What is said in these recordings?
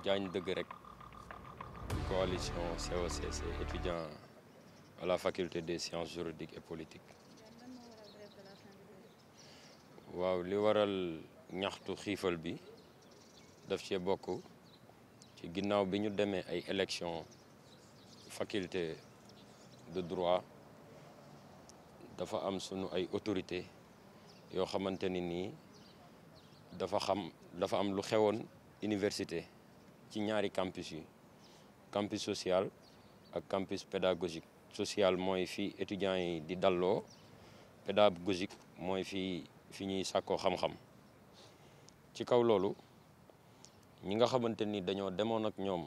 Diagne Dëgg Rek, coalition COCC, étudiant à la faculté des sciences juridiques et politiques. waaw li waral ñaxtu xiifal bi daf cee bokk ci ginnaaw bi ñu demee ay élection faculté de droit dafa am sunu ay autorité yoo xamante ni nii dafa am lu xewoon université ci ñaari campus yi, campus social ak campus pédagogique. Social mooy fi étudiants yi di dalloo, pédagogique mooy fi ñuy sàkkoo xam-xam. ci kaw loolu ñi nga xamante ni dañoo demoon ak ñoom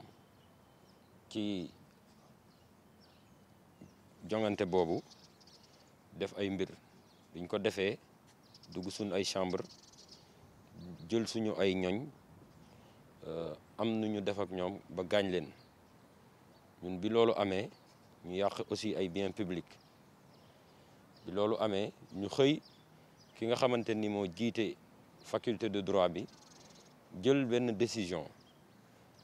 ci jongante boobu def ay mbir biñ ko defee dugg suñu ay chambre jël suñu ay ñoñ am nu ñu def ak ñoom ba gaañ leen. ñun bi loolu amee ñu yàq aussi ay biens publics. bi loolu amee ñu xëy ki nga xamante ni moo jiite faculté de droit bi jël benn décision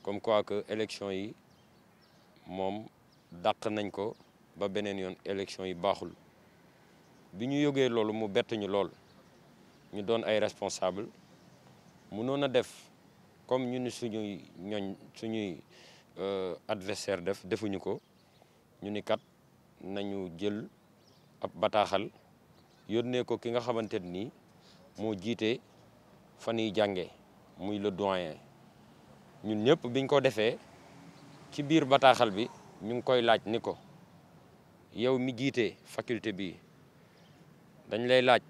comme quoi que élection yi moom dàq nañ ko ba beneen yoon élection yi baaxul. bi ñu yógee loolu mu bett ñu lool ñu doon ay responsable mënoon a def comme ñu ni suñuy adversaire defuñu ko. ñu ni kat nañu jël ab bataaxal yónnee ko ki nga xamante ni moo jiite fan yi jànge muy le doyen. ñun ñëpp biñ ko defee ci biir bataaxal bi ñu ngi koy laaj ni ko yow mi jiite faculté bi dañ lay laaj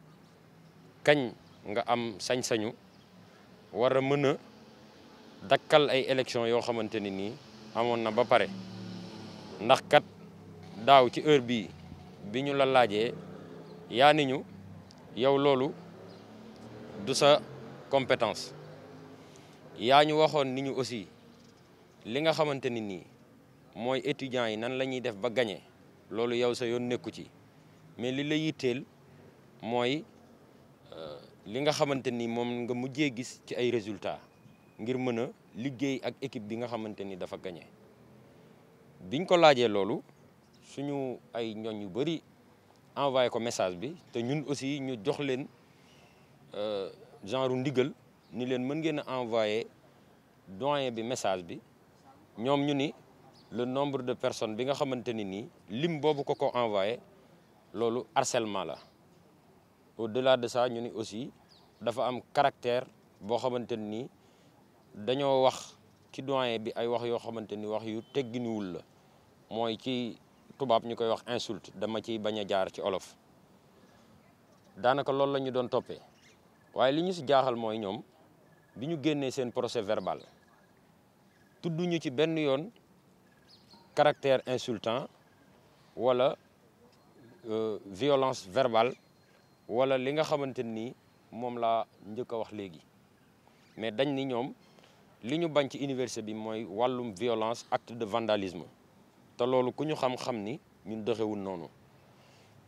kañ nga am sañ-sañu war a mën a dakkal ay élection yoo xamante ni nii amoon na ba pare. ndax kat daaw ci heure bii bi ñu la laajee yaa ni ñu yow loolu du sa compétence. yaa ñu waxoon ni ñu aussi li nga xamante ni nii mooy étudiants yi nan la ñuy def ba gagné loolu yow sa yoon nekku ci, mais li la yitteel mooy li nga xamante ni moom nga mujjee gis ci ay résultats ngir mën a liggéey ak équipe bi nga xamante ni dafa gagné. biñ ko laajee loolu suñu ay ñoñ yu bëri envoyé ko message bi te ñun aussi ñu jox leen genre ndigal ni leen mën ngeen a envoyé doyen bi message bi. ñoom ñu ni le nombre de personnes bi nga xamante ni nii lim boobu ko envoyé loolu harcèlement la. au-delà de ça ñu ni aussi dafa am caractère boo xamante ni dañoo wax ci doyen bi ay wax yoo xamante ni wax yu tegginuwul la, mooy ci tubaab ñu koy wax insulte. dama ciy bañ a jaar ci olof. daanaka loolu la ñu doon toppee waaye li ñu si jaaxal mooy ñoom bi ñu génnee seen procès verbal tudduñu ci benn yoon caractère insultant wala violence verbale wala li nga xamante ni moom laa njëkk a wax léegi. mais dañ ni ñoom li ñu bañ ci université bi mooy wàllum violence, acte de vandalisme. te loolu ku ñu xam-xam ni ñun doxewul noonu.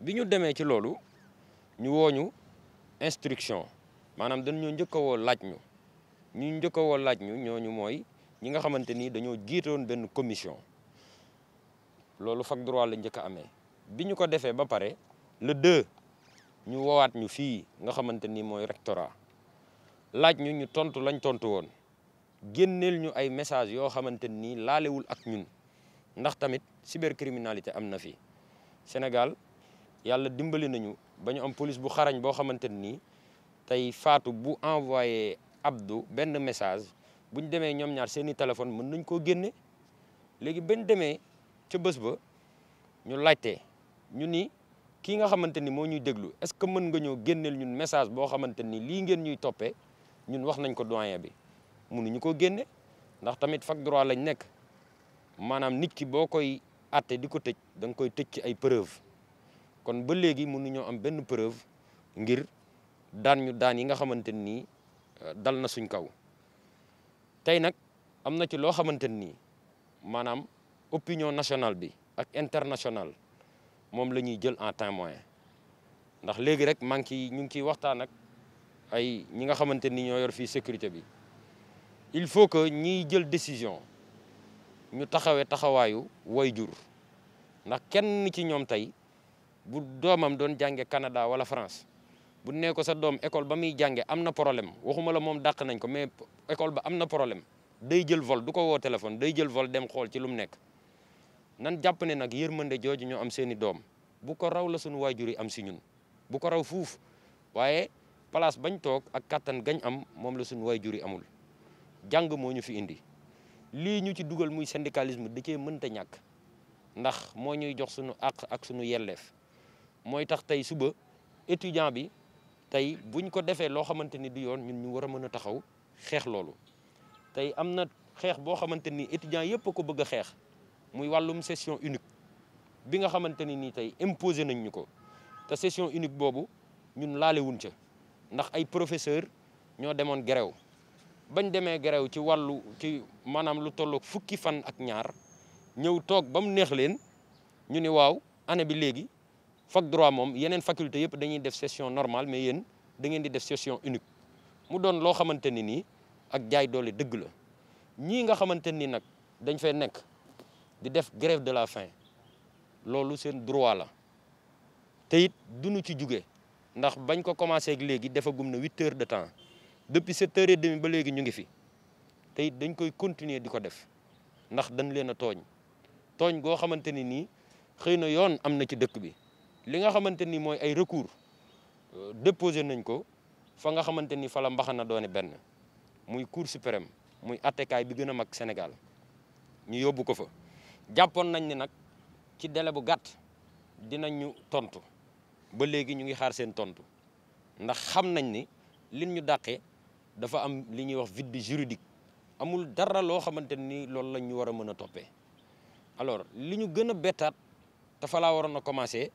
bi ñu demee ci loolu ñu wooñu instruction, maanaam dañoo njëkk a woo laaj ñu njëkk a woo laaj ñooñu mooy ñi nga xamante ni dañoo jiitoon benn commission. loolu fac droit la njëkk a amee. bi ñu ko defee ba pare le 2 ñu woowaat ñu fii nga xamante ni mooy rectorat laaj ñu tontu lañ tontu woon. génneel ñu ay message yoo xamante ni laalewul ak ñun, ndax tamit cybercriminalité am na fi Sénégal. yàlla dimbali nañu ba ñu am police bu xarañ boo xamante ni tey Fatou bu envoyé Abdou benn message bu ñu demee ñoom ñaar seeni téléphone mën nañ koo génne. léegi bañ demee ca bés ba ñu laajte ñu ni kii nga xamante ni moo ñuy déglu est-ce que mën nga ñoo génneel ñun message boo xamante ni lii ngeen ñuy toppee ñun wax nañ ko doyen bi. mënuñu ko génne ndax tamit fac droit lañ nekk, maanaam nit ki boo koy àtte di ko tëj da nga koy tëj ci ay preuve. kon ba léegi mënuñoo am benn preuve ngir daan yi nga xamante ni dal na suñ kaw. tey nag am na ci loo xamante ni maanaam opinion nationale bi ak internationale moom la ñuy jël en témoin. ndax léegi rek ñu ngi ciy waxtaan ak ay ñi nga xamante ni ñoo yor fii sécurité bi. il faut que ñiy jël décision ñu taxawee taxawaayu waajur ndax kenn ci ñoom tey bu doomam doon jànge Canada wala France bu nee ko sa doom école ba muy jànge am na problème waxuma la moom dàq nañ ko mais école ba am na problème day jël vol du ko woo téléphone day jël vol dem xool ci lu mu nekk. nan jàpp ne nag yërmande jooju ñoo am seeni doom bu ko raw la suñu waajur yi am si ñun bu ko raw fuuf waaye place bañ toog ak kattan gañ am moom la suñu waajur yi amul jàng moo ñu fi indi lii ñu ci dugal muy syndicalisme da cee mënta ñàkk ndax moo ñuy jox suñu àq ak suñu yelleef mooy tax tey suba étudiant bi tey buñ ko defee loo xamante ni du yoon ñun ñu war a mën a taxaw xeex loolu tey am na xeex boo xamante ni étudiant yëpp a ko bëgg a xeex muy wàllum session unique bi nga xamante ni nii tey imposé nañ ñu ko te session unique boobu ñun laalewuñ ca ndax ay professeur ñoo demoon grève bañ demee grève ci maanaam lu tolloog fukki fan ak ñaar ñëw toog ba mu neex leen ñu ni waaw année bi léegi fac droit moom yeneen faculté yëpp dañuy def session normale mais yéen da ngeen di def session unique mu doon loo xamante ni nii ak jaay doole dëgg la ñii nga xamante ni nag dañ fay nekk di def grève de la faim loolu seen droit la te it duñu ci jóge ndax bañ ko commencé ak léegi defagum na 8 heures de temps depuis 7 heures et demie ba léegi ñu ngi fi te it dañ koy continuer di ko def ndax dañ leen a tooñ goo xamante ni nii xëy na yoon am na ci dëkk bi li nga xamante ni mooy ay recours déposé nañ ko fa nga xamante ni fa la mbaxana doone benn muy cour suprême muy attekaay bi gën a mag Sénégal ñu yóbbu ko fa jàppoon nañ ne nag ci délai bu gàtt dinañ ñu tontu ba léegi ñu ngi xaar seen tontu ndax xam nañ ni liñ ñu dàqee dafa am li ñuy wax vide juridique amul dara loo xamante ni loolu lañ ñu war a mën a toppee alors li ñu gën a bettaat dafa laa waroon a commencé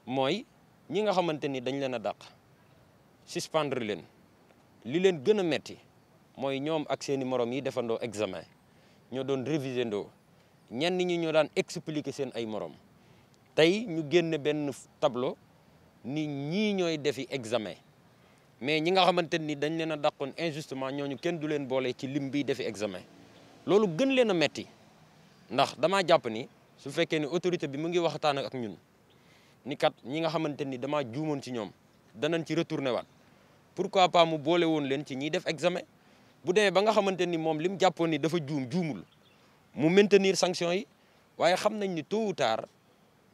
mooy ñi nga xamante ni dañ leen a dàq suspendre leen li leen gën a metti mooy ñoom ak seeni morom yi defandoo examen ñoo doon réviser ndoo ñenn ñi ñoo daan expliquer seen ay morom tey ñu génne benn tableau ni ñii ñooy defi examen mais ñi nga xamante ni dañ leen a dàqoon injustement ñooñu kenn du leen boole ci lim bi defi examen loolu gën leen a metti ndax damaa jàpp ni su fekkee ni autorité bi mu ngi waxtaan ak ñun ni kat ñi nga xamante ni damaa juumoon ci ñoom danañ ci retourné waat pourquoi pas mu boole woon leen ci ñiy def examen bu demee ba nga xamante ni moom li mu jàppoon ni dafa juumul mu maintenir sanction yi waaye xam nañ ni tôt ou tard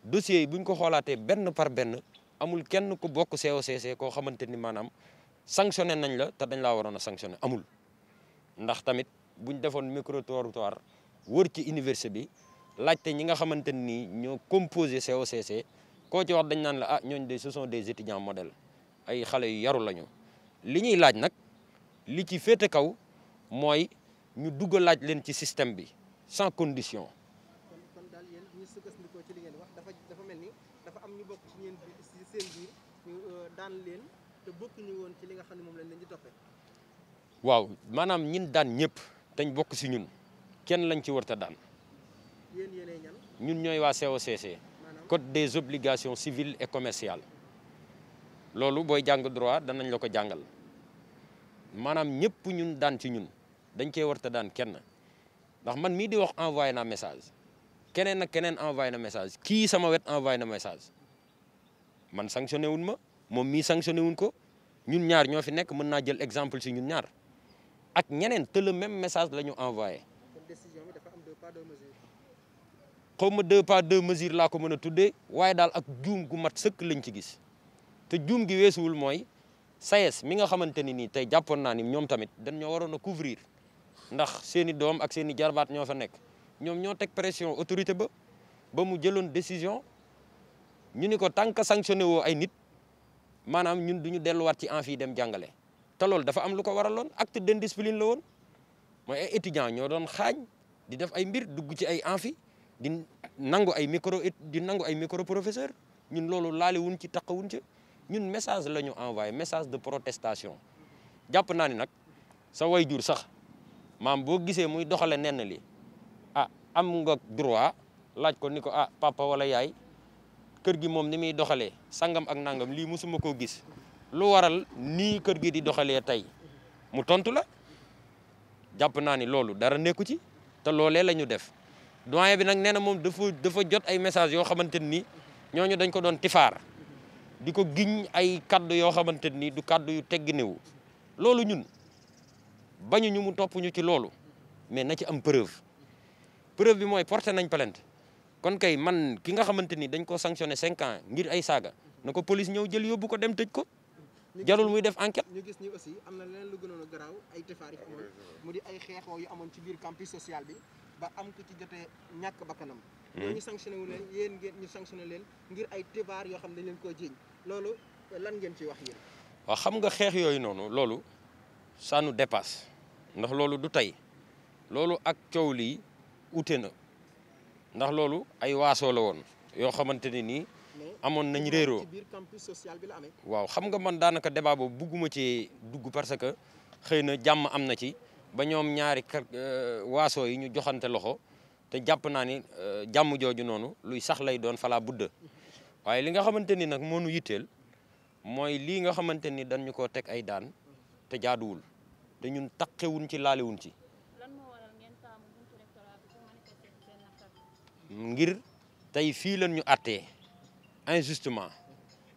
dossiers yi buñ ko xoolaatee benn par benn amul kenn ku bokk COCC koo xamante ni maanaam sanctionné nañ la te dañ laa waroon a sanctionné amul ndax tamit buñ defoon micro-trottoir wër ci université bi laajte ñi nga xamante ni ñoo composé COCC koo ci wax dañ naan la ah ñooñu de ce sont des étudiants modèles ay xale yu yaru lañu li ñuy laaj nag li ci féete kaw mooy ñu dugg laaj leen ci système bi sans condition. kon daal yéen ñu sukkandikoo ci li ngeen wax dafa mel ni dafa am ñu bokk ci ñeen ci seen biir ñu daan leen te bokkuñu woon ci li nga xam ne moom lañ leen di toppee. waaw maanaam ñin daan ñëpp dañ bokk si ñun kenn lañ ci warta daan. yéen yéenay ñan. ñun ñooy waa COCC. code des obligations civiles et commerciales loolu booy jàng droit danañ la ko jàngal maanaam ñëpp ñun daan ci ñun dañ koy warta daan kenn ndax man mii di wax envoyé na message keneen ak keneen envoyé na message kii sama wet envoyé na message man sanctionné wuñ ma moom mii sanctionné wuñ ko ñun ñaar ñoo fi nekk mën naa jël exemple si ñun ñaar ak ñeneen te le même message la ñu envoyé. kon décision bi dafa am 2 pas 2 mesures. xaw ma 2 pas 2 mesures laa ko mën a tuddee waaye daal ak juum gu mat sëkk lañ ci gis te juum gi weesuwul mooy SAES mi nga xamante ni nii tey jàppoon naa ni ñoom tamit dañ ñoo waroon a couvrir ndax seeni doom ak seeni jarbaat ñoo fa nekk ñoom ñoo teg pression autorité ba mu jëloon décision ñu ni ko tant que sanctionné woo ay nit maanaam ñun duñu delluwaat ci amphi dem jàngale te loolu dafa am lu ko waraloon acte d'indiscipline la woon mooy ay étudiants ñoo doon xaañ di def ay mbir dugg ci ay amphi di nangu ay micro professeur ñun loolu laale wuñ ci taqawuñ ci ñun message la ñu envoyé message de protestation jàpp naa ni nag sa waajur sax maam boo gisee muy doxale nenn li ah am nga droit laaj ko ni ko ah papa wala yaay kër gi moom ni muy doxalee sangam ak nangam lii musuma koo gis lu waral nii kër gi di doxalee tey mu tontu la jàpp naa ni loolu dara nekku ci te loolee la ñu def doyen bi nag nee na moom dafa jot ay message yoo xamante ni ñooñu dañ ko doon tifaar di ko giñ ay kaddu yoo xamante ni du kaddu yu tegginewu loolu ñun bañu ñu mu topp ñu ci loolu mais na ci am preuve bi mooy porté nañ plainte kon kay man ki nga xamante ni dañ ko sanctionné 5 ans ngir ay saaga na ko police ñëw jël yóbbu ko dem tëj ko jarul muy def enquête. ñu gis ni aussi am na leneen lu gënoon a garaaw ay tifaar yi amoon mu di ay xeexoo yu amoon ci biir campus social bi ba am ko ci jotee ñàkk bakkanam ñooñu sanctionné wu leen yéen ngeen ñu sanctionné leen ngir ay tifaar yoo xam ne dañ leen koo jiiñ loolu lan ngeen ci wax yéen. waaw xam nga xeex yooyu noonu loolu ça nous dépasse ndax loolu du tey loolu ak coow lii ute na ndax loolu ay waasoo la woon yoo xamante ne nii amoon nañ réeroo ci biir campus social bi la amee. waaw xam nga man daanaka débat boobu bugguma ci dugg parce que xëy na jàmm am na ci ba ñoom ñaari waasoo yi ñu joxante loxo te jàpp naa ni jàmm jooju noonu luy sax lay doon fala budda waaye li nga xamante ni nag moo nu yitteel mooy lii nga xamante ni dañ ñu koo teg ay daan te jaaduwul te ñun taqewuñ ci laalewuñ ci. lan moo waral ngeen taamu buntu rectorat bi pour manifester seen naqar. ngir tey fii lañ ñu àttee injustement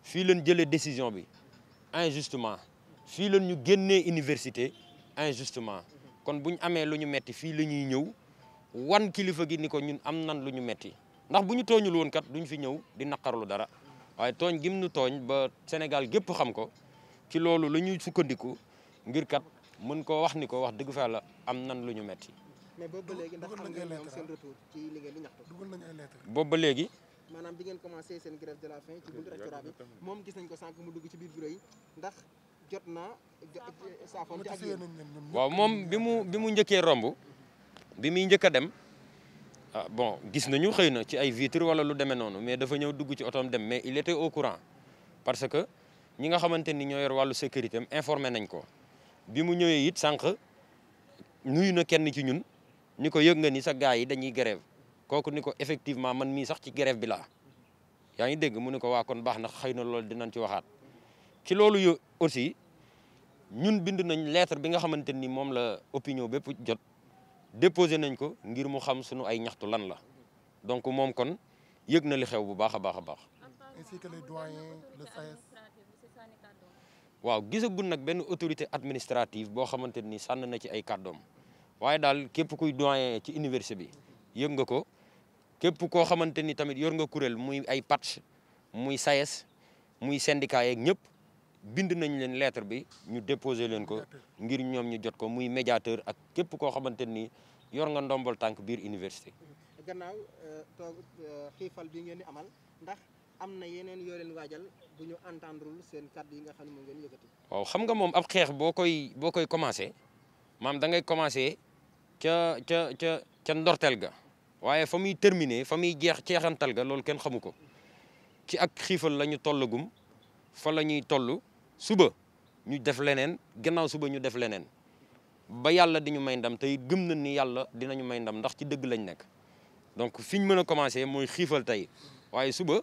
fii lañ jëlee décision bi injustement fii lañ ñu génnee université injustement kon bu ñu amee lu ñu metti fii la ñuy ñëw wan kilifa gi ni ko ñun am nan lu ñu metti ndax bu ñu tooñul woon kat duñ fi ñëw di naqarlu dara waaye tooñ gim nu tooñ ba Sénégal gépp xam ko ci loolu la ñuy sukkandiku ngir kat mën koo wax ni ko wax dëgg fa la am nan lu ñu metti mais boobu ba léegi ndax xam ngeen ñoom seen retour ci li ngeen di ñaxtu. dugal nañu ay lettres. boobu ba léegi maanaam bi ngeen commencé seen grève de la faim ci buntu rectorat bi moom gis nañ ko sànq mu dugg ci biir bureau yi ndax jot naa saafoon ci ak yéen. waaw moom bi mu njëkkee romb bi muy njëkk a dem ah bon gis nañu xëy na ci ay vitres wala lu demee noonu mais dafa ñëw dugg ci otoom dem mais il était au courant parce que ñi nga xamante ni ñoo yor wàllu sécurité am informé nañ ko bi mu ñëwee it sànq nuyu na kenn ci ñun ni ko yëg nga ni sa gars yi dañuy grève kooku ni ko effectivement man mii sax ci grève bi laa yaa ngi dégg mu ni ko waa kon baax na xëy na loolu dinañ ci waxaat ci loolu yo aussi ñun bind nañ lettre bi nga xamante ni moom la opinion bépp jot déposé nañ ko ngir mu xam suñu ay ñaxtu lan la donc moom kon yëg na li xew bu baax a baax a baax. ainsi que les doyens le SAES. waaw gisagul nag benn autorité administrative boo xamante ni sànn na ci ay kàddoom waaye daal képp kuy doyen ci université bi yëg nga ko képp koo xamante ni tamit yor nga kuréel muy ay patch muy SAES muy syndicat yeeg ñëpp bind nañ leen lettre bi ñu déposé leen ko ngir ñoom ñu jot ko muy médiateur ak képp koo xamante ni yor nga ndombol tànk biir université. gannaaw toog xiifal bi ngeen di amal ndax am na yeneen yoo leen waajal bu ñu entendrewul seen kàddu yi nga xam ne moom ngeen yëkkati. waaw xam nga moom ab xeex boo koy commencé maam da ngay commencé ca ndorteel ga waaye fa muy terminé fa muy ceexantal ga loolu kenn xamu ko ci ak xiifal la ñu tollagum fa la ñuy toll suba ñu def leneen gannaaw suba ñu def leneen ba yàlla di ñu may ndam tey gëm na ni yàlla dinañu may ndam ndax ci dëgg lañ nekk donc fi ñu mën a commencé mooy xiifal tey waaye suba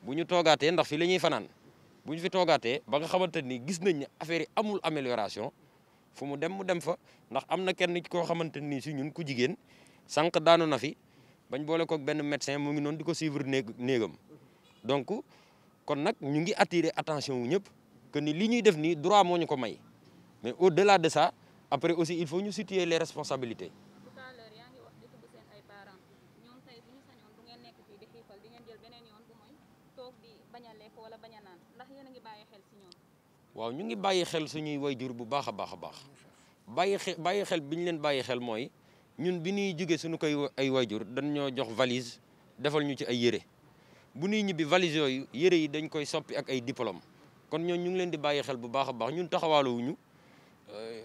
bu ñu toogaatee ndax fii la ñuy fanaan bu ñu fi toogaatee ba nga xamante ni gis nañ ne affaire yi amul amélioration fu mu dem fa ndax am na kenn koo xamante ni si ñun ku jigéen sànq daanu na fi bañ boole koog benn médecin mu ngi noonu di ko suivre néegam donc kon nag ñu ngi attirer attention wu ñëpp que ni li ñuy def nii droit moo ñu ko may mais au-delà de ça après aussi il faut ñu situer les responsabilités. tout à l'heure yaa ngi wax di tudd seen ay parents ñoom tey bu ñu sañoon du ngeen nekk fii di xiifal di ngeen jël beneen yoon bu mooy toog di bañ a lekk wala bañ a naan ndax yéen a ngi bàyyi xel si ñoom. waaw ñu ngi bàyyi xel suñuy wayjur bu baax a baax a baax bàyyi xel bi ñu leen bàyyi xel mooy ñun bi ñuy jógee suñu koy ay wayjur dañ ñoo jox valise defal ñu ci ay yére bu ñuy ñibbi valise yooyu yére yi dañ koy soppi ak ay diplôme kon ñoon ñu ngi leen di bàyyi xel bu baax a baax ñun taxawaaluwuñu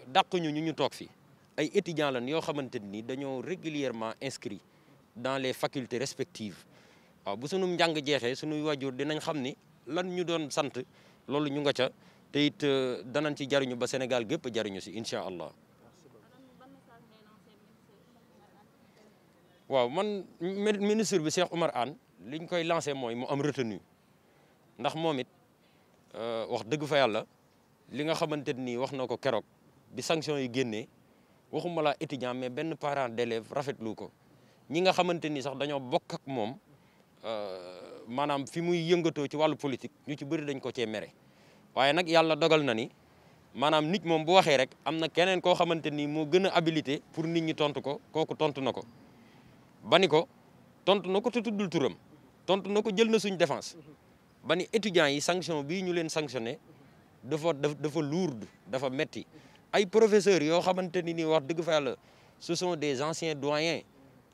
dàquñu ñu toog fi ay étudiants lan yoo xamante ni dañoo régulièrement inscrits dans les facultés respectives waaw bu sunu njàng jeexee suñuy wayjur dinañ xam ni lan ñu doon sant loolu ñu nga ca te it danañ ci jariñu ba Sénégal gépp jariñu si incha allah. waaw man ministre bi Cheikh Oumar Anne li ñu koy lancé mooy mu am retenu ndax moom it wax dëgg fa yàlla li nga xamante ni wax na ko keroog bi sanction yi génnee waxuma la étudiant mais benn parent d'élève rafetlu ko ñi nga xamante ni sax dañoo bokk ak moom maanaam fi muy yëngatoo ci wàllu politique ñu ci bëri dañ ko cee mere waaye nag yàlla dogal na ni maanaam nit moom bu waxee rek am na keneen koo xamante ni moo gën a habilité pour nit ñi tontu ko kooku tontu na ko ba ni ko tontu na ko te tuddul turam tontu na ko jël na suñ défense ba ni étudiants yi sanction bii ñu leen sanctionné dafa lourde dafa metti ay professeurs yoo xamante ni wax dëgg fa yàlla ce sont des anciens doyens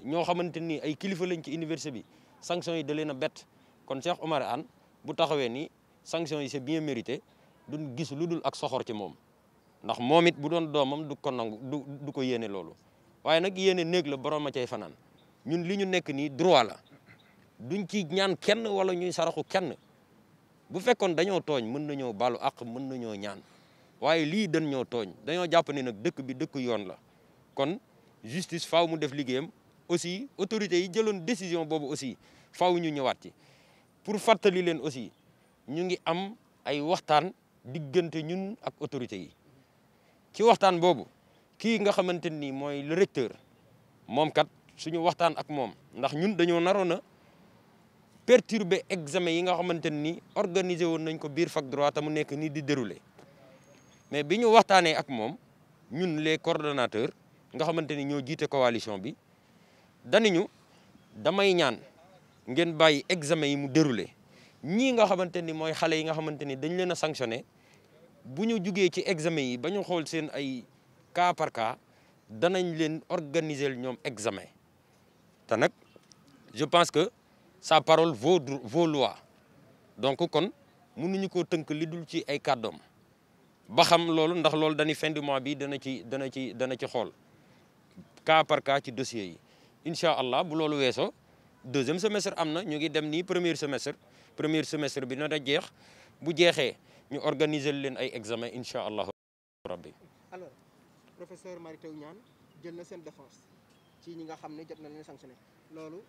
ñoo xamante ni ay kilifa lañ ci université bi sanctions yi da leen a bett kon Cheikh Oumar Anne bu taxawee ni sanctions yi c'est bien mérité duñ gis lu dul ak soxor ci moom ndax moom it bu doon doomam du ko nangu du ko yéene loolu waaye nag yéene néeg la borom a cay fanaan ñun li ñu nekk nii droit la duñ ci ñaan kenn wala ñuy saraxu kenn bu fekkoon dañoo tooñ mën nañoo baalu àq mën nañoo ñaan waaye lii dañ ñoo tooñ dañoo jàpp ni nag dëkk bi dëkk yoon la kon justice faaw mu def liggéeyam aussi autorités yi jëloon décision boobu aussi faaw ñu ñëwaat ci pour fàttali leen aussi ñu ngi am ay waxtaan diggante ñun ak autorités yi ci waxtaan boobu kii nga xamante ni mooy le recteur moom kat suñu waxtaan ak moom ndax ñun dañoo naroon a perturber examen yi nga xamante ni organiser woon nañ ko biir fac droit te mu nekk nii di dérouler mais bi ñu waxtaanee ak moom ñun les coordonnateurs nga xamante ni ñoo jiite coalition bi danañu damay ñaan ngeen bàyyi examen yi mu dérouler ñii nga xamante ni mooy xale yi nga xamante ni dañ leen a sanctionné bu ñu jugee ci examen yi ba ñu xool seen ay cas par cas danañ leen organiser ñoom examen te nag je pense que sa parole vaut loi donc kon mënuñu koo tënk li dul ci ay kàddoom ba xam loolu ndax loolu dañuy fin du mois bi dana ci xool cas par cas ci dossiers yi incha allah bu loolu weesoo deuxième semestre am na ñu ngi dem nii premier semestre bi na da jeex bu jeexee ñu organiser leen ay examen incha allah rabbi. alors professeur Mary Teuw Niane jël na seen défense ci ñi nga xam ne jot na leen sanctionné loolu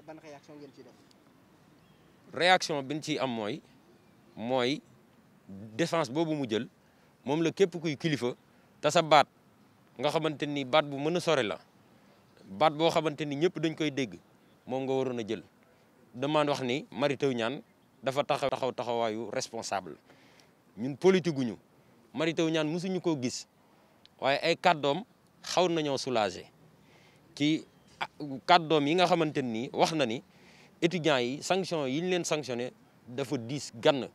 ban réaction ngeen ciy def. réaction bi ñu ciy am mooy défense boobu mu jël moom la képp kuy kilifa te sa baat nga xamante ni baat bu mën a sore la baat boo xamante ni ñëpp dañ koy dégg moom nga waroon a jël demande wax ni Mary Teuw Niane dafa taxawaayu responsable ñun politique guñu Mary Teuw Niane mosuñu koo gis waaye ay kàddoom xaw nañoo soulager ci kàddoom yi nga xamante ni wax na ni étudiants yi sanction yi ñu leen sanctionné dafa diis gann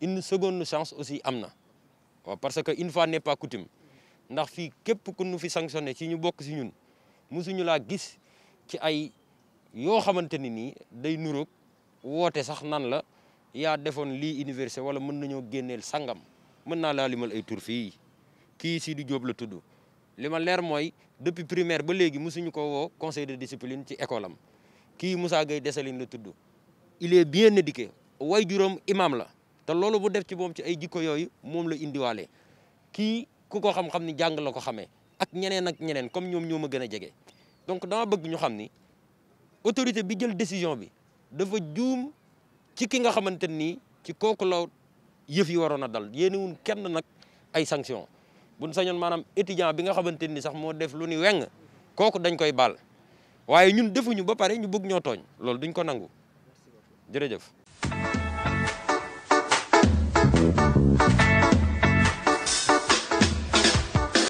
une seconde chance aussi am na waaw parce que une fois n'est pas coutume ndax fii képp ku nu fi sanctionné ci ñu bokk si ñun mosuñu laa gis ci ay yoo xamante ni nii day nuroog woote sax nan la yaa defoon lii université wala mën nañoo génneel sangam mën naa laa limal ay tur fii kii Sidi Diop la tudd li ma leer mooy depuis primaire ba léegi mosuñu ko woo conseil de discipline ci école am kii Moussa Gueye Dessalines la tudd il est bien éduqué way juróom imam la te loolu bu def ci moom ci ay jikko yooyu moom la indiwaale kii ku ko xam-xam ni jàng la ko xamee ak ñeneen comme ñoom ñoo ma gën a jege donc dama bëgg ñu xam ni autorité bi jël décision bi dafa juum ci ki nga xamante ni ci kooku la yëf yi waroon a dal yéenewuñ kenn nag ay sanction buñ sañoon maanaam étudiant bi nga xamante ni sax moo def lu ni weng kooku dañ koy baal waaye ñun defuñu ba pare ñu bëgg ñoo tooñ loolu duñ ko nangu jërëjëf